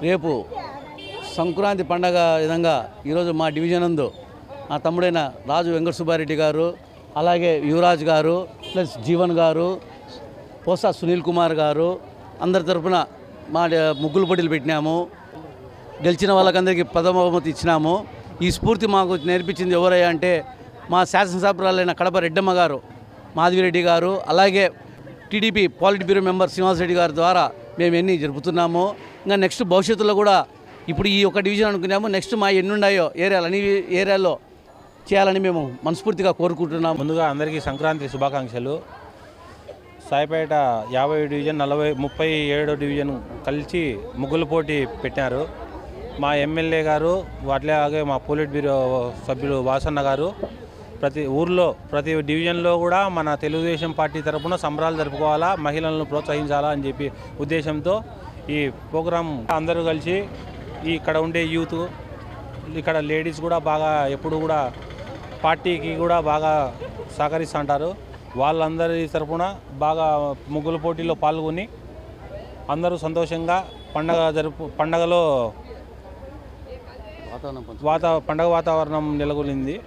రేపు సంక్రాంతి పండగ విధంగా ఈరోజు మా డివిజన్ నందు నా తమ్ముడైన రాజు వెంకట సుబ్బారెడ్డి గారు, అలాగే యువరాజ్ గారు, ప్లస్ జీవన్ గారు, పోసా సునీల్ కుమార్ గారు అందరి తరఫున మా ముగ్గులు పోటీలు పెట్టినాము. గెలిచిన వాళ్ళకందరికీ ప్రథమ బహుమతి ఇచ్చినాము. ఈ స్ఫూర్తి మాకు నేర్పించింది ఎవరయ్యా అంటే మా శాసనసభ్యురాలైన కడప రెడ్డమ్మ గారు, మాధవిరెడ్డి గారు, అలాగే టీడీపీ పాలిట్ బ్యూరో మెంబర్ శ్రీనివాసరెడ్డి గారి ద్వారా మేము ఎన్ని జరుపుతున్నాము. ఇంకా నెక్స్ట్ భవిష్యత్తులో కూడా ఇప్పుడు ఈ ఒక డివిజన్ అనుకున్నాము, నెక్స్ట్ మా ఎన్ని ఉన్నాయో ఏరియాలు అన్ని ఏరియాల్లో చేయాలని మేము మనస్ఫూర్తిగా కోరుకుంటున్నాము. ముందుగా అందరికీ సంక్రాంతి శుభాకాంక్షలు. సాయిపేట 50 డివిజన్ 37 డివిజన్ కలిసి ముగ్గుల పోటీ పెట్టారు. మా ఎమ్మెల్యే గారు, అట్లాగే మా పోలిట్ బ్యూరో సభ్యులు వాసన్న గారు ప్రతి ఊర్లో ప్రతి డివిజన్లో కూడా మన తెలుగుదేశం పార్టీ తరఫున సంబరాలు జరుపుకోవాలా, మహిళలను ప్రోత్సహించాలా అని చెప్పి ఉద్దేశంతో ఈ ప్రోగ్రాం అందరూ కలిసి ఇక్కడ ఉండే యూత్, ఇక్కడ లేడీస్ కూడా బాగా ఎప్పుడు కూడా పార్టీకి కూడా బాగా సహకరిస్తుంటారు. వాళ్ళందరి తరఫున బాగా ముగ్గుల పోటీలో పాల్గొని అందరూ సంతోషంగా పండగలో పండగ వాతావరణం నెలకొనింది.